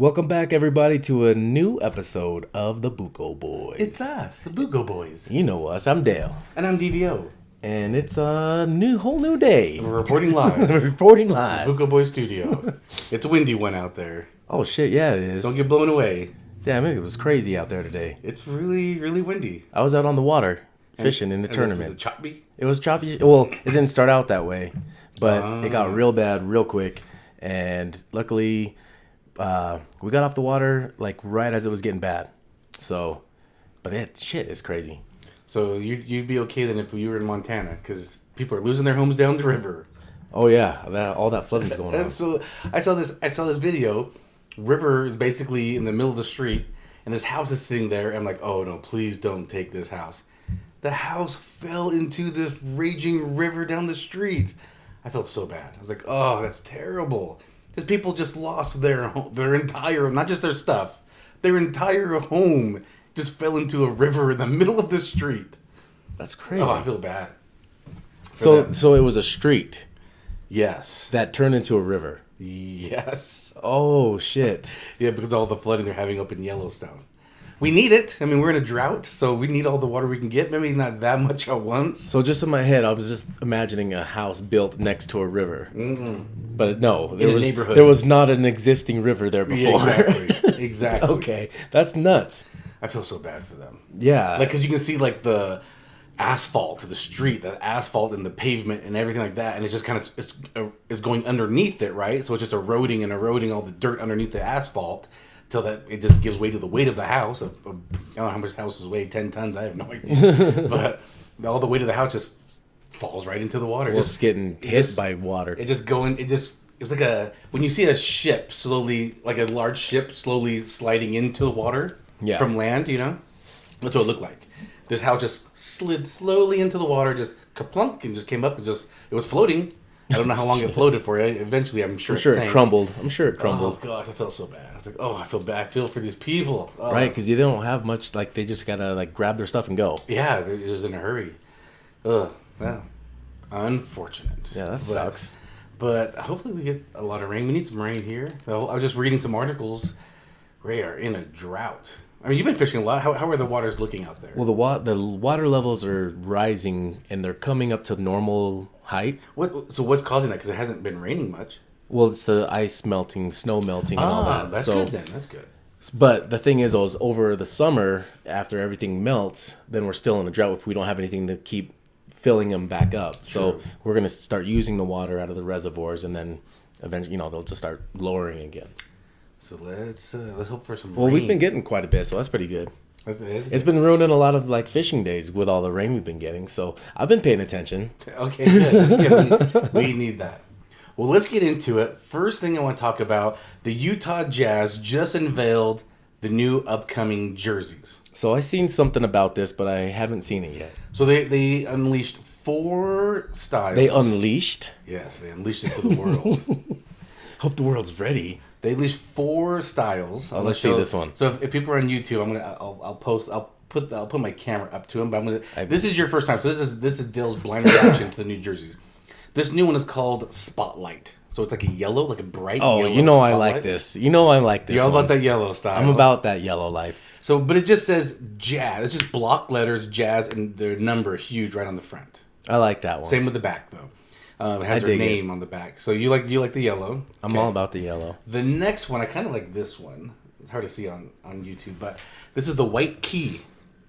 Welcome back, everybody, to a new episode of the Buko Boys. It's us, the Buko Boys. You know us. I'm Dale. And I'm DVO. And it's a whole new day. And we're reporting live. Reporting live. The Buko Boys studio. It's a windy one out there. Oh, shit, yeah, it is. Don't get blown away. Damn, it was crazy out there today. It's really, really windy. I was out on the water fishing in the tournament. Was it choppy? It was choppy. Well, it didn't start out that way, but it got real bad real quick. And luckily, we got off the water like right as it was getting bad. So, but shit is crazy. So you'd be okay then if you were in Montana, because people are losing their homes down the river. Oh yeah, all that flooding's going on. So I saw this video. River is basically in the middle of the street, and this house is sitting there. And I'm like, oh no, please don't take this house. The house fell into this raging river down the street. I felt so bad. I was like, oh, that's terrible. Because people just lost their entire, not just their stuff, their entire home just fell into a river in the middle of the street. That's crazy. Oh, I feel bad. So it was a street. Yes. That turned into a river. Yes. Oh, shit. Yeah, because of all the flooding they're having up in Yellowstone. We need it. I mean, we're in a drought, so we need all the water we can get. Maybe not that much at once. So just in my head, I was just imagining a house built next to a river. Mm-hmm. But no, neighborhood. There was not an existing river there before. Yeah, exactly. Exactly. Okay, that's nuts. I feel so bad for them. Yeah. Like, because you can see, like, the asphalt, the street, the asphalt and the pavement and everything like that, and it's just kind of, it's going underneath it, right? So it's just eroding all the dirt underneath the asphalt till that it just gives way to the weight of the house. I don't know how much houses weigh, 10 tons, I have no idea. But all the weight of the house just falls right into the water. Just getting hit by water. It was like when you see a ship slowly, like a large ship slowly sliding into the water from land, you know? That's what it looked like. This house just slid slowly into the water, just kaplunk, and just came up and it was floating. I don't know how long it floated for. Eventually, I'm sure it crumbled. I'm sure it crumbled. Oh, gosh, I felt so bad. I was like, oh, I feel bad. I feel for these people. Oh. Right, because they don't have much, like, they just gotta, like, grab their stuff and go. Yeah, it was in a hurry. Ugh, well, unfortunate. Yeah, that sucks. But hopefully we get a lot of rain. We need some rain here. I was just reading some articles. We are in a drought. I mean, you've been fishing a lot. How are the waters looking out there? Well, the water levels are rising, and they're coming up to normal height. So what's causing that? Because it hasn't been raining much. Well, it's the ice melting, snow melting, and all that. That's good then. That's good. But the thing is over the summer, after everything melts, then we're still in a drought if we don't have anything to keep filling them back up. True. So we're going to start using the water out of the reservoirs, and then eventually, they'll just start lowering again. So let's hope for some rain. Well, we've been getting quite a bit, so that's pretty good. It's been ruining a lot of like fishing days with all the rain we've been getting. So I've been paying attention. Okay, good. That's good. We need that. Well, let's get into it. First thing I want to talk about, the Utah Jazz just unveiled the new upcoming jerseys. So I seen something about this, but I haven't seen it yet. So they unleashed 4 styles. They unleashed? Yes, they unleashed it to the world. Hope the world's ready. They unleashed 4 styles. Let's see this one. So if people are on YouTube, I'll put my camera up to them. But this is your first time, so this is Dale's blind reaction to the new jerseys. This new one is called Spotlight. So it's like a yellow, like a bright yellow. Oh, I like this. I like this. You're all about that yellow style. I'm about that yellow life. So, but it just says Jazz. It's just block letters, Jazz, and their number huge right on the front. I like that one. Same with the back though. It has their name on the back. So you like the yellow. I'm all about the yellow. The next one, I kind of like this one. It's hard to see on YouTube, but this is the white key.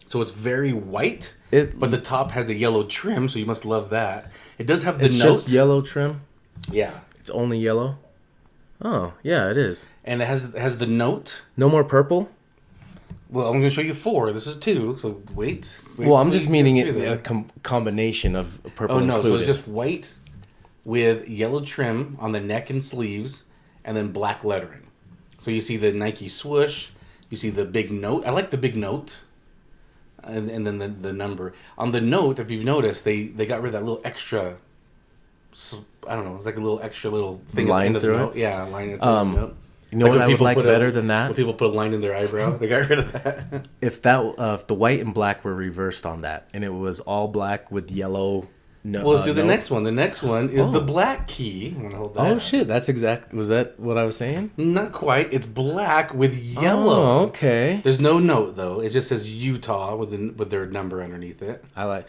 So it's very white, but the top has a yellow trim, so you must love that. It does have the note. It's just yellow trim? Yeah. It's only yellow? Oh, yeah, it is. And it has the note. No more purple? Well, I'm going to show you 4. This is 2, so wait. Well, I'm just meaning a combination of purple and included. So it's just white with yellow trim on the neck and sleeves, and then black lettering. So you see the Nike swoosh, you see the big note. I like the big note, and then the number. On the note, if you've noticed, they got rid of that little extra, I don't know, it's like a little extra little thing line at the end of through the note. it? Yeah, line at the end of the note. You know what I would like better than that? When people put a line in their eyebrow, they got rid of that. If the white and black were reversed on that, and it was all black with yellow No. Well, let's do the no. next one. The next one is the Oh. black key. I'm gonna hold that. Oh shit! That's exact. Was that what I was saying? Not quite. It's black with yellow. Oh, okay. There's no note though. It just says Utah with their number underneath it. I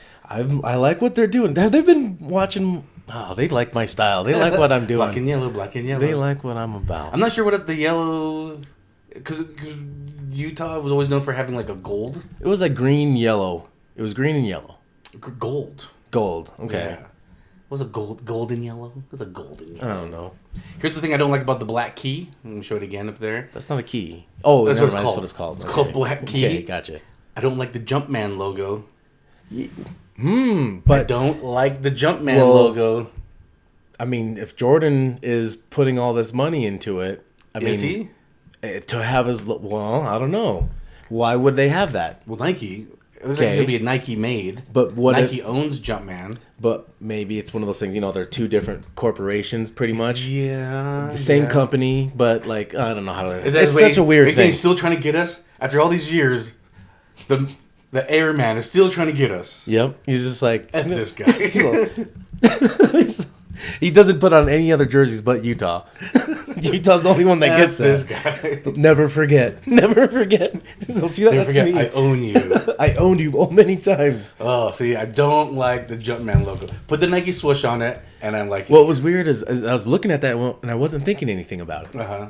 like what they're doing. Have they been watching? Oh, they like my style. They like what I'm doing. Black and yellow. Black and yellow. They like what I'm about. I'm not sure what the yellow, because Utah was always known for having like a gold. It was like green, yellow. It was green and yellow. Gold. Gold. Okay. Yeah. Was it golden yellow? It was a golden yellow. I don't know. Here's the thing I don't like about the black key. Let me show it again up there. That's not a key. Oh, That's never what it's mind. called. That's what it's called. It's Okay. called black key. Okay, gotcha. I don't like the Jumpman logo. I But don't like the Jumpman Well, logo. I mean, if Jordan is putting all this money into it, Is he? To have his well, I don't know. Why would they have that? Well, Nike. It looks like it's Okay. gonna be a Nike made. But what Nike if, owns Jumpman. But maybe it's one of those things. They're two different corporations, pretty much. Yeah. The same company, but like I don't know how to. Is that- It's wait, such a weird are you saying thing. he's still trying to get us after all these years? The airman is still trying to get us. Yep, he's just like F this guy. he doesn't put on any other jerseys but Utah. Utah's the only one that F gets this that. guy. Never forget. Never forget. So see that? Never That's forget, me. I own you. I owned you many times. Oh, see, I don't like the Jumpman logo. Put the Nike swoosh on it, and I'm like, What was weird is I was looking at that one and I wasn't thinking anything about it. uh-huh.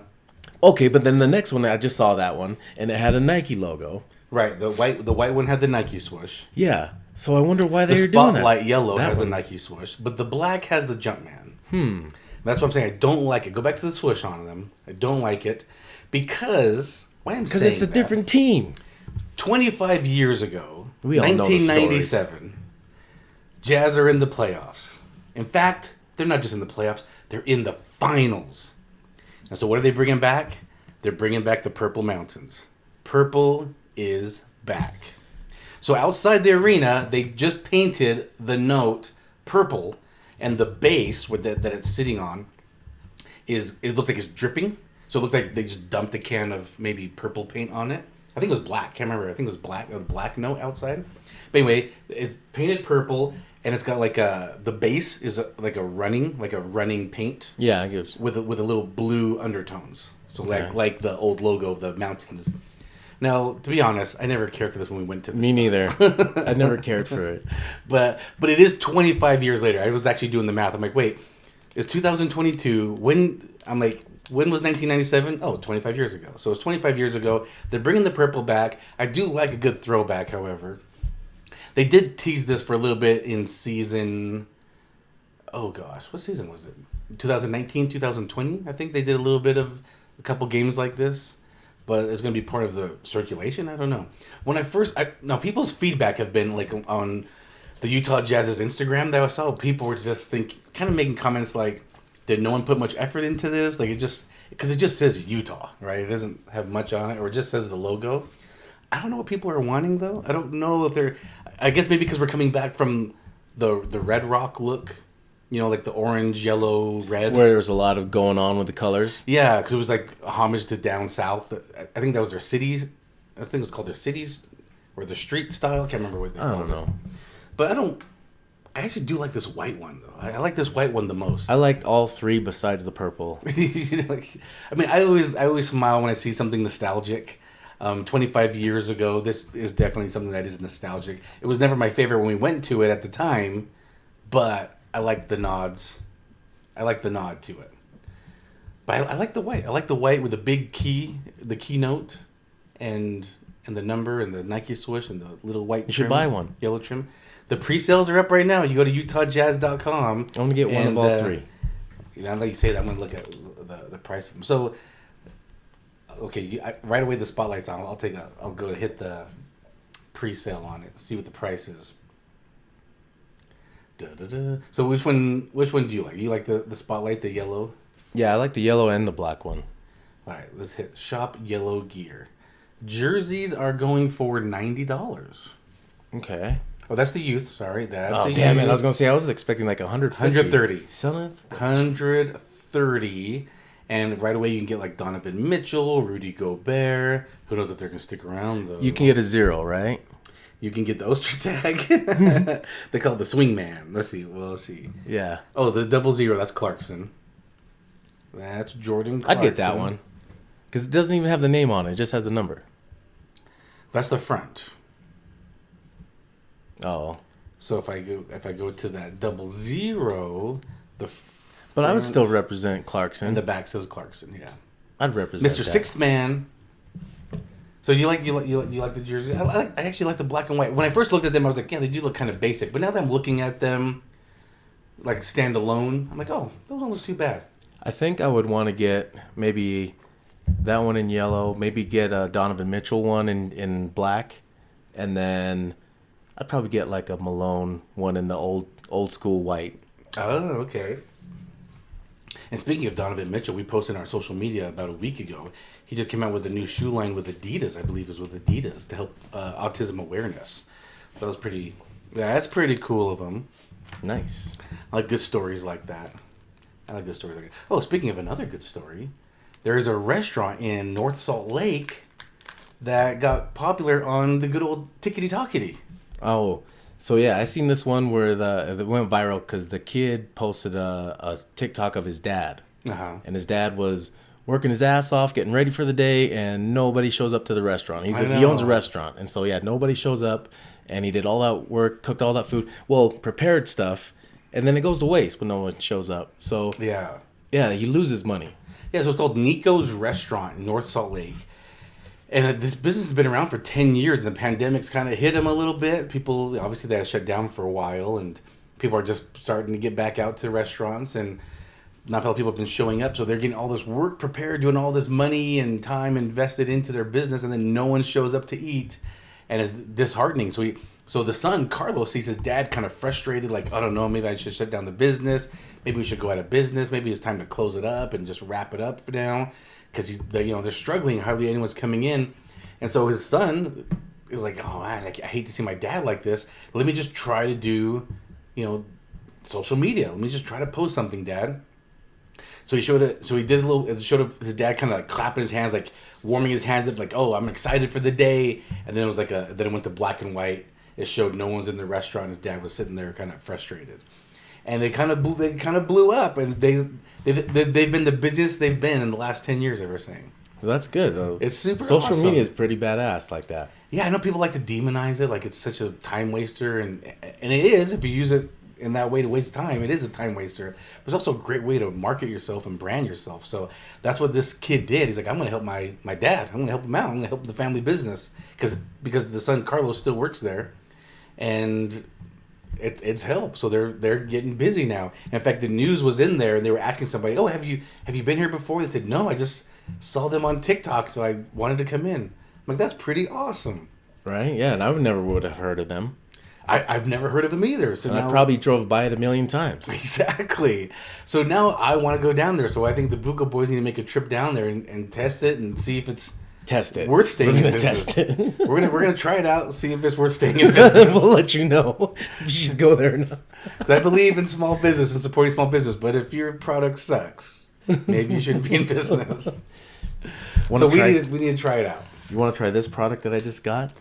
Okay, but then the next one I just saw that one and it had a Nike logo. Right, the white one had the Nike swoosh. Yeah. So I wonder why The they're doing that. spotlight yellow That has one. the Nike swoosh, but the black has the Jumpman. That's what I'm saying. I don't like it. Go back to the swoosh on them. I don't like it because why I'm Because saying it's a that, different team. 25 years ago, We all know the story. 1997, Jazz are in the playoffs. In fact, they're not just in the playoffs; they're in the finals. And so, what are they bringing back? They're bringing back the Purple Mountains. Purple is back. So outside the arena, they just painted the note purple, and the base that it's sitting on it looks like it's dripping. So it looks like they just dumped a can of maybe purple paint on it. I think it was black. Can't remember. I think it was black. A black note outside. But anyway, it's painted purple, and it's got like the base is like a running paint. Yeah, it gives. With a little blue undertones. So Okay. like the old logo of the mountains. Now, to be honest, I never cared for this when we went to this. Me neither. I never cared for it. But it is 25 years later. I was actually doing the math. I'm like, wait, it's 2022. When was 1997? Oh, 25 years ago. So it's 25 years ago. They're bringing the purple back. I do like a good throwback, however. They did tease this for a little bit in season... Oh, gosh. What season was it? 2019, 2020? I think they did a little bit of a couple games like this. But it's going to be part of the circulation? I don't know. When now people's feedback have been like on the Utah Jazz's Instagram that I saw. People were just kind of making comments like, did no one put much effort into this? Like because it just says Utah, right? It doesn't have much on it, or it just says the logo. I don't know what people are wanting though. I don't know if they're, I guess maybe because we're coming back from the Red Rock look. Like the orange, yellow, red. Where there was a lot of going on with the colors. Yeah, because it was like a homage to down south. I think that was their cities. I think it was called their cities or the street style. I can't remember what they called it. I don't know. But I actually do like this white one though. I like this white one the most. I liked all three besides the purple. I always smile when I see something nostalgic. 25 years ago, this is definitely something that is nostalgic. It was never my favorite when we went to it at the time, but I like the nods. I like the nod to it. But I like the white. I like the white with the big key, the keynote, and the number and the Nike swoosh and the little white. You should buy one. Yellow trim. The pre-sales are up right now. You go to UtahJazz.com. I'm gonna get one of all three. Now that you say that, I'm gonna look at the price of them. So, okay, right away the spotlight's on. I'll go to hit the pre-sale on it. See what the price is. Da-da-da. So which one do you like? You like the spotlight, the yellow? Yeah, I like the yellow and the black one. All right, let's hit shop yellow gear. Jerseys are going for $90. Okay. Oh, that's the youth. Sorry, that's Oh, damn it. I was going to say, I was expecting like 130. Son of... 130. And right away you can get like Donovan Mitchell, Rudy Gobert. Who knows if they're going to stick around, though. You can get a 0, right? You can get the Oster tag. They call it the swing man. Let's see. Yeah. Oh, the 00, that's Clarkson. That's Jordan Clarkson. I'd get that one. Because it doesn't even have the name on it. It just has a number. That's the front. Oh. So if I go to that 00, but I would still represent Clarkson. And the back says Clarkson, yeah. I'd represent Mr. that. Sixth Man. So you like the jersey? I actually like the black and white. When I first looked at them, I was like, yeah, they do look kind of basic. But now that I'm looking at them like standalone, I'm like, oh, those don't look too bad. I think I would want to get maybe that one in yellow, maybe get a Donovan Mitchell one in black, and then I'd probably get like a Malone one in the old school white. Oh, okay. And speaking of Donovan Mitchell, we posted on our social media about a week ago. He just came out with a new shoe line with Adidas, I believe it was with Adidas, to help autism awareness. That was pretty. Yeah, that's pretty cool of him. Nice. I like good stories like that. Oh, speaking of another good story, there is a restaurant in North Salt Lake that got popular on the good old Tickety Talkity. Oh, so yeah, I seen this one where it went viral because the kid posted a TikTok of his dad, and his dad was working his ass off, getting ready for the day, and nobody shows up to the restaurant. He owns a restaurant, and so yeah, nobody shows up, and he did all that work, cooked all that food, prepared stuff, and then it goes to waste when no one shows up. So yeah, he loses money. Yeah, so it's called Nico's Restaurant in North Salt Lake. And this business has been around for 10 years, and the pandemic's kind of hit him a little bit. People, obviously, they had shut down for a while, and people are just starting to get back out to restaurants, and not a lot of people have been showing up, so they're getting all this work prepared, doing all this money and time invested into their business, and then no one shows up to eat, and it's disheartening. So the son, Carlos, sees his dad kind of frustrated, like, I don't know, maybe I should shut down the business, maybe we should go out of business, maybe it's time to close it up and just wrap it up for now. Because they're struggling, hardly anyone's coming in, and so his son is like, "Oh, I hate to see my dad like this. Let me just try to do, social media. Let me just try to post something, Dad." So he showed it. So he did a little. It showed his dad kind of like clapping his hands, like warming his hands up, like, "Oh, I'm excited for the day." And then it was like then it went to black and white. It showed no one's in the restaurant. His dad was sitting there, kind of frustrated, and they kind of blew up, and They've been the busiest they've been in the last 10 years, ever saying. Well, that's good, though. It's super Social awesome. media is pretty badass like that. Yeah, I know people like to demonize it, like it's such a time waster, and it is, if you use it in that way to waste time, it is a time waster. But it's also a great way to market yourself and brand yourself. So that's what this kid did. He's like, I'm going to help my dad. I'm going to help him out. I'm going to help the family business. Because the son, Carlos, still works there. And it's help, so they're getting busy now. And in fact, the news was in there, and they were asking somebody, "Oh, have you been here before?" They said, "No, I just saw them on TikTok, so I wanted to come in." I'm like, that's pretty awesome, right? Yeah, and I would have heard of them. I've never heard of them either. So now, I probably drove by it a million times. Exactly. So now I want to go down there. So I think the Buko boys need to make a trip down there and test it and see if it's worth staying in business. Test it. We're gonna try it out, see if it's worth staying in business. We'll let you know if you should go there or not. Because I believe in small business and supporting small business, but if your product sucks, maybe you shouldn't be in business. So we need to try it out. You want to try this product that I just got?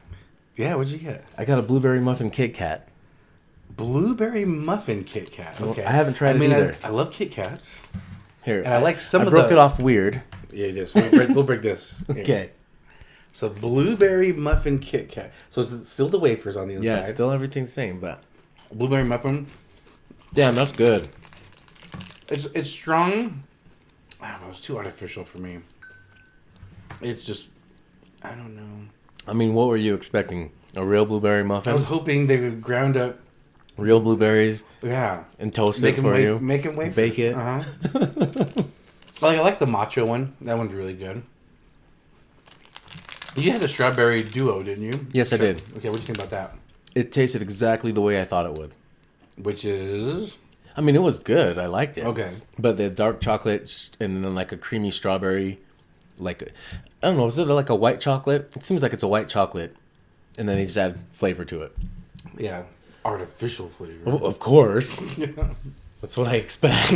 Yeah, what'd you get? I got a blueberry muffin Kit Kat. Blueberry muffin Kit Kat. Okay, I haven't tried it either. I love Kit Kats. Here, and I like some I of broke it off weird. Yeah, it is. We'll break this. Here. Okay. So blueberry muffin Kit Kat. So it's still the wafers on the inside. Yeah, it's still everything the same, but blueberry muffin. Damn, that's good. It's strong. I don't know. It's too artificial for me. It's just, I don't know. I mean, what were you expecting? A real blueberry muffin? I was hoping they would ground up real blueberries. Yeah. And toast it for you. Make them wafers. Bake it. I like the matcha one. That one's really good. You had the strawberry duo, didn't you? Yes, I did. Okay, what do you think about that? It tasted exactly the way I thought it would. Which is? I mean, it was good. I liked it. Okay. But the dark chocolate and then like a creamy strawberry, I don't know, is it like a white chocolate? It seems like it's a white chocolate. And then they just add flavor to it. Yeah. Artificial flavor. Of course. Yeah. That's what I expect.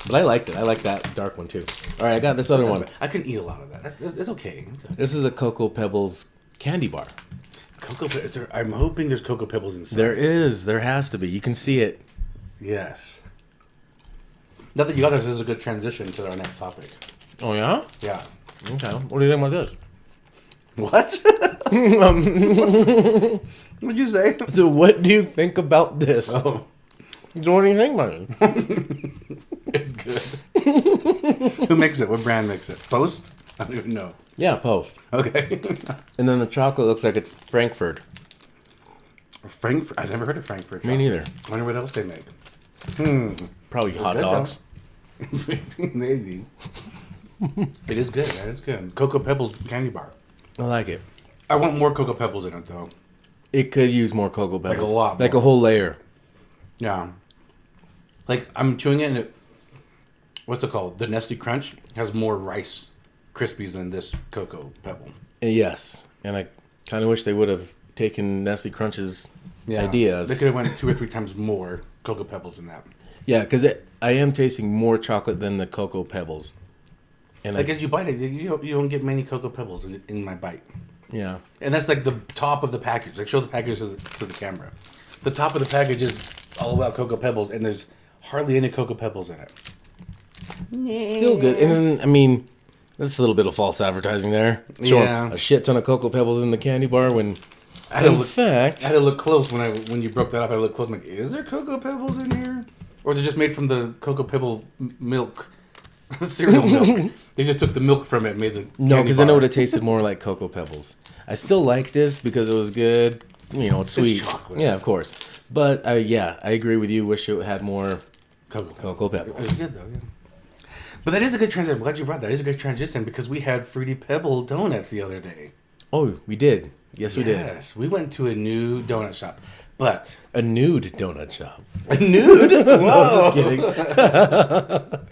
But I liked it. I like that dark one too. All right, I got this other one. I couldn't eat a lot of that. It's okay. This is a Cocoa Pebbles candy bar. Cocoa. Is there, I'm hoping there's Cocoa Pebbles inside. There is. There has to be. You can see it. Yes. Now that you got this, is a good transition to our next topic. Oh, yeah? Yeah. Okay. What do you think about this? What? What'd you say? So what do you think about this? Oh. So what do you think about it? It's good. Who makes it? What brand makes it? Post? I don't even know. Yeah, Post. Okay. And then the chocolate looks like it's Frankfurt. Frankfurt? I've never heard of Frankfurt. Me neither. I wonder what else they make. Probably hot dogs. Maybe. It is good. That is good. Cocoa Pebbles candy bar. I like it. I want more Cocoa Pebbles in it, though. It could use more Cocoa Pebbles. Like a lot Like more. a whole layer. Yeah. Like, I'm chewing it and it... What's it called? The Nestle Crunch has more Rice Krispies than this Cocoa Pebble. Yes. And I kind of wish they would have taken Nestle Crunch's ideas. They could have went 2 or 3 times more Cocoa Pebbles than that. Yeah, because I am tasting more chocolate than the Cocoa Pebbles. And Like, as you bite it, you don't get many Cocoa Pebbles in my bite. Yeah. And that's like the top of the package. Like, show the package to the camera. The top of the package is all about Cocoa Pebbles, and there's hardly any Cocoa Pebbles in it. Still good. And then, I mean, that's a little bit of false advertising there. Showing Yeah. a shit ton of Cocoa Pebbles in the candy bar when, I had in to fact... I had to look close when you broke that off. I looked close. I'm like, is there Cocoa Pebbles in here? Or is it just made from the Cocoa Pebble milk? Cereal milk. They just took the milk from it and made the No, candy because then it bar. would have tasted more like Cocoa Pebbles. I still like this because it was good. You know, it's sweet. chocolate. Yeah, of course. But, yeah, I agree with you. Wish it had more Cocoa Pebbles. It's good, though, yeah. But that is a good transition. I'm glad you brought that. It is a good transition because we had Fruity Pebble donuts the other day. Oh, we did. Yes, we did. Yes, we went to a new donut shop. But... A nude donut shop. A nude? Whoa. Just kidding.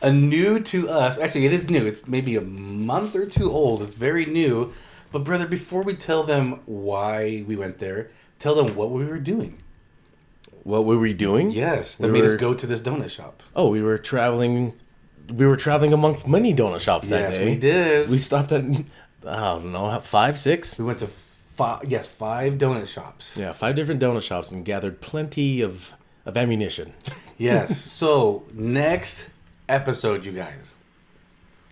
A new to us. Actually, it is new. It's maybe a month or 2 old. It's very new. But, brother, before we tell them why we went there, tell them what we were doing. What were we doing? Yes, that made us go to this donut shop. Oh, we were traveling. We were traveling amongst many donut shops that day. Yes, we did. We stopped at, I don't know, 5, 6? We went to 5 donut shops. Yeah, 5 different donut shops and gathered plenty of ammunition. Yes. So, next episode, you guys,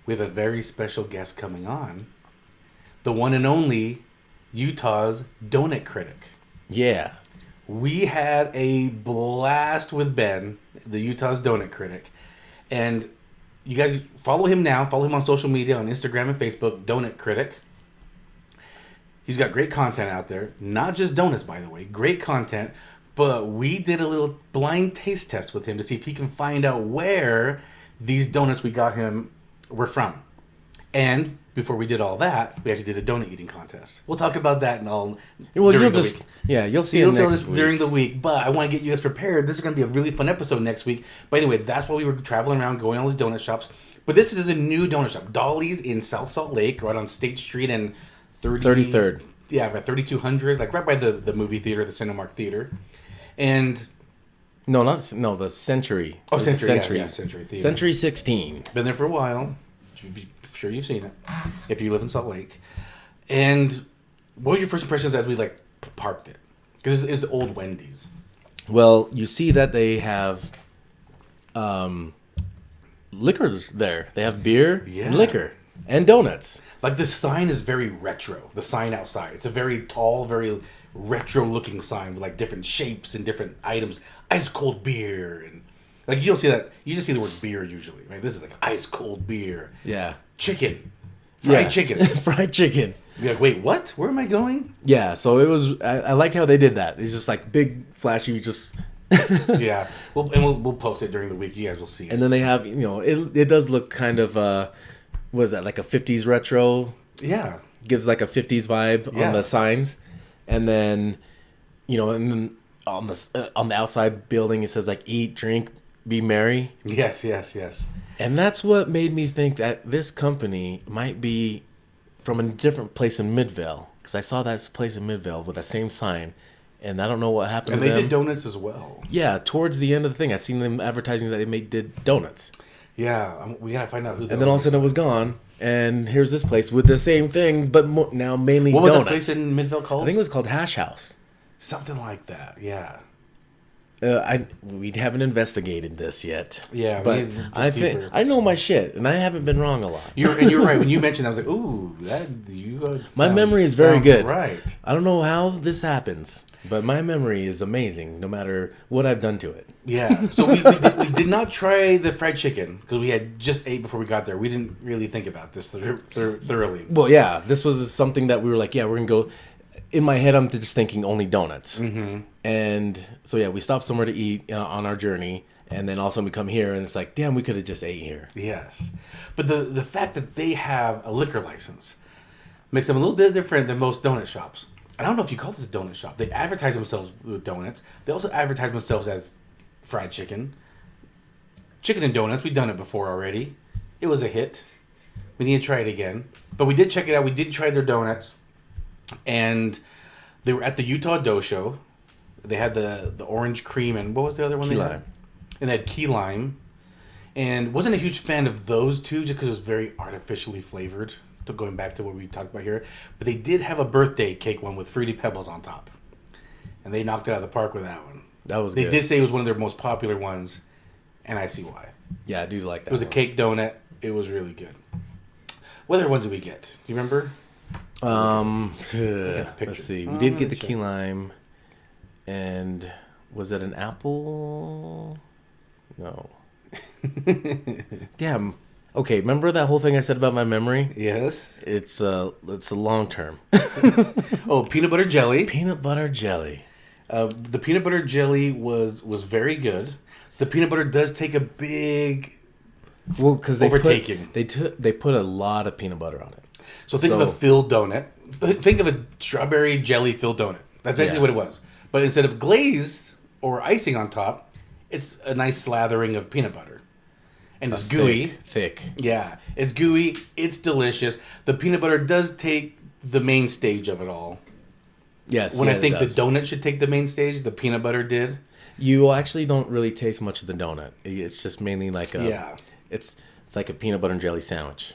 we have a very special guest coming on. The one and only Utah's donut critic. Yeah. We had a blast with Ben, the Utah's donut critic. And you guys follow him now. Follow him on social media, on Instagram and Facebook, Donut Critic. He's got great content out there. Not just donuts, by the way. Great content. But we did a little blind taste test with him to see if he can find out where these donuts we got him were from. And before we did all that, we actually did a donut eating contest. We'll talk about that and all during the week. Yeah, you'll see You'll it see next this week. during the week, but I want to get you guys prepared. This is going to be a really fun episode next week. But anyway, that's why we were traveling around, going to all these donut shops. But this is a new donut shop. Dolly's in South Salt Lake, right on State Street and 33rd. Yeah, right, 3200, like right by the movie theater, the Cinemark Theater. And... the Century. Oh, It was the Century. Yeah, Century Theater. Century 16. Been there for a while. I'm sure you've seen it if you live in Salt Lake. And what was your first impressions as we parked it? Because it's the old Wendy's. Well, you see that they have liquors there. They have beer and liquor and donuts. Like, the sign is very retro. The sign outside. It's a very tall, very retro-looking sign with different shapes and different items. Ice cold beer and you don't see that. You just see the word beer usually. Right? This is ice cold beer. Yeah. Chicken. Fried chicken. Fried chicken. You're like, wait, what? Where am I going? Yeah, so it was. I like how they did that. It's just big, flashy, just. Yeah, we'll post it during the week. You guys will see it. And then they have, it does look kind of, what is that, like a 50s retro? Yeah. Gives a 50s vibe on the signs. And then, and then on the outside building it says eat, drink, be merry. Yes. And that's what made me think that this company might be from a different place in Midvale. Because I saw that place in Midvale with that same sign. And I don't know what happened to them. And they did donuts as well. Yeah, towards the end of the thing, I seen them advertising that they did donuts. Yeah, we gotta find out who. And then all of a sudden it was gone, and here's this place with the same things, but now mainly What was donuts. that place in Midvale called? I think it was called Hash House. Something like that. Yeah. We haven't investigated this yet. Yeah, but I think I know my shit, and I haven't been wrong a lot. You're right. When you mentioned that, I was like, "Ooh, that you." My memory is very good. Right. I don't know how this happens, but my memory is amazing, no matter what I've done to it. Yeah. So we did not try the fried chicken because we had just ate before we got there. We didn't really think about this thoroughly. Well, yeah, this was something that we were like, yeah, we're gonna go. In my head, I'm just thinking only donuts. Mm-hmm. And so, yeah, we stopped somewhere to eat on our journey. And then also we come here and it's like, damn, we could have just ate here. Yes. But the fact that they have a liquor license makes them a little bit different than most donut shops. I don't know if you call this a donut shop. They advertise themselves with donuts. They also advertise themselves as fried chicken. Chicken and donuts. We've done it before already. It was a hit. We need to try it again. But we did check it out. We did try their donuts. And they were at the Utah Dough Show. They had the orange cream and what was the other one? Key they lime. had? And they had key lime. And wasn't a huge fan of those two just because it was very artificially flavored. Going back to what we talked about here. But they did have a birthday cake one with Fruity Pebbles on top. And they knocked it out of the park with that one. That was They good. did say it was one of their most popular ones. And I see why. Yeah, I do like that. It was a cake donut. It was really good. What other ones did we get? Do you remember? Let's see. We did get the key lime, and was it an apple? No. Damn. Okay, remember that whole thing I said about my memory? Yes. It's a long term. Oh, peanut butter jelly. Peanut butter jelly. The peanut butter jelly was very good. The peanut butter does take a big Well, because they overtaking. They put a lot of peanut butter on it. So think of a filled donut. Think of a strawberry jelly filled donut. That's basically what it was. But instead of glaze or icing on top, it's a nice slathering of peanut butter. And it's gooey. Thick. Yeah, it's gooey. It's delicious. The peanut butter does take the main stage of it all. Yes. When yeah, I think it the does. donut should take the main stage, the peanut butter did. You actually don't really taste much of the donut. It's just mainly like a. Yeah. It's like a peanut butter and jelly sandwich.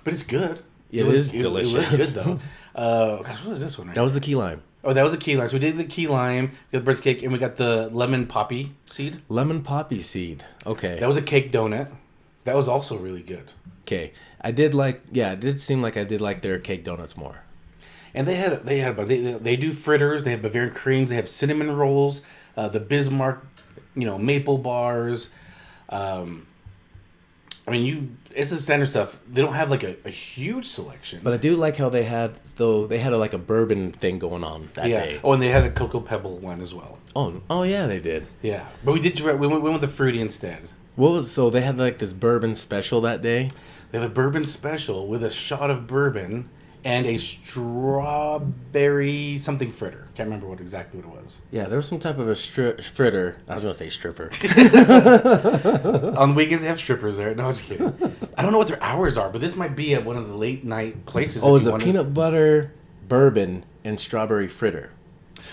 But it's good. It is delicious. It was good though. Gosh, what was this one? Right? That was the key lime. Oh, that was the key lime. So we did the key lime, we got the birthday cake, and we got the lemon poppy seed. Lemon poppy seed. Okay. That was a cake donut. That was also really good. Okay. I did like. Yeah, it did seem like I did like their cake donuts more. And they do fritters. They have Bavarian creams. They have cinnamon rolls. The Bismarck, maple bars. It's the standard stuff. They don't have like a huge selection. But I do like how they had like a bourbon thing going on that day. Oh, and they had a cocoa pebble one as well. Oh yeah, they did. Yeah, but we went with the fruity instead. So they had like this bourbon special that day. They have a bourbon special with a shot of bourbon and a strawberry something fritter. Can't remember exactly what it was. Yeah, there was some type of a fritter. I was gonna say stripper. On the weekends they have strippers there. No, I was kidding. I don't know what their hours are, but this might be at one of the late night places. Oh, it was a peanut butter, bourbon, and strawberry fritter.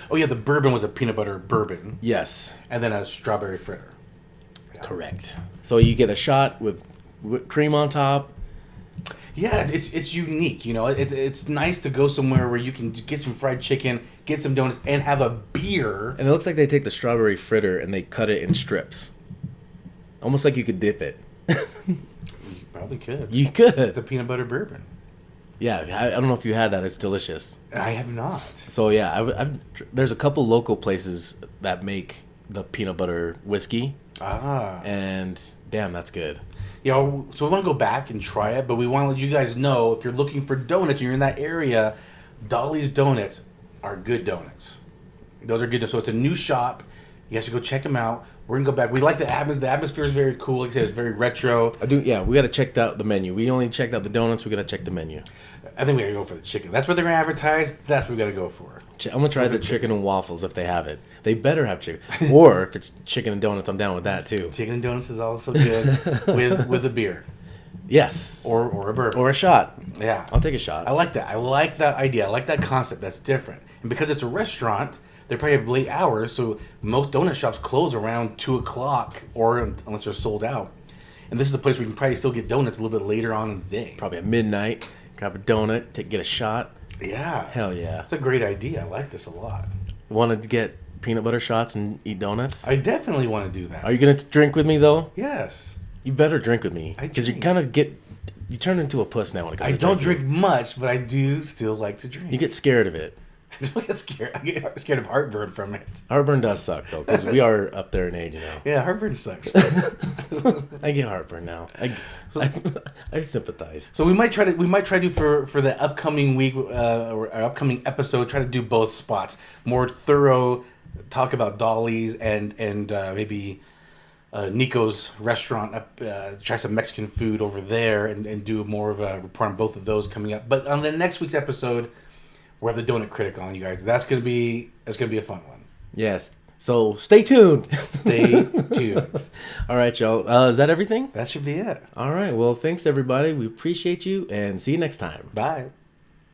Oh yeah, the bourbon was a peanut butter bourbon. Yes. And then a strawberry fritter. Yeah. Correct. So you get a shot with whipped cream on top. Yeah, it's unique. It's nice to go somewhere where you can get some fried chicken, get some donuts, and have a beer. And it looks like they take the strawberry fritter and they cut it in strips. Almost like you could dip it. You probably could. You could. It's a peanut butter bourbon. Yeah, I don't know if you had that. It's delicious. I have not. So yeah, there's a couple local places that make the peanut butter whiskey. And damn, that's good. So we want to go back and try it, but we want to let you guys know if you're looking for donuts and you're in that area, Dolly's Donuts are good donuts. Those are good. So it's a new shop. You guys should go check them out. We're gonna go back. We like the atmosphere. The atmosphere is very cool. Like I said, it's very retro. I do. Yeah, we got to check out the menu. We only checked out the donuts. We got to check the menu. I think we gotta go for the chicken. That's what they're gonna advertise. That's what we gotta go for. I'm gonna try the chicken and waffles if they have it. They better have chicken. Or if it's chicken and donuts, I'm down with that too. Chicken and donuts is also good with a beer. Yes. Or a bourbon. Or a shot. Yeah. I'll take a shot. I like that. I like that idea. I like that concept. That's different. And because it's a restaurant, they probably have late hours, so most donut shops close around 2 o'clock, or unless they're sold out. And this is a place where you can probably still get donuts a little bit later on in the day. Probably at midnight. Grab a donut, get a shot. Yeah. Hell yeah. It's a great idea. I like this a lot. Want to get peanut butter shots and eat donuts? I definitely want to do that. Are you going to drink with me, though? Yes. You better drink with me. Because you kind of get... You turn into a puss now when it comes I to don't drinking. drink much, but I do still like to drink. You get scared of it. I don't get scared. I get scared of heartburn from it. Heartburn does suck, though, because we are up there in age now. Yeah, heartburn sucks. I get heartburn now. I sympathize. So we might try to do for the upcoming week or our upcoming episode, try to do both spots. More thorough talk about Dolly's and maybe Nico's restaurant, try some Mexican food over there and do more of a report on both of those coming up. But on the next week's episode, we'll have the Donut Critic on, you guys. That's gonna be a fun one. Yes. So stay tuned. Stay tuned. All right, y'all. Is that everything? That should be it. All right. Well, thanks everybody. We appreciate you and see you next time. Bye.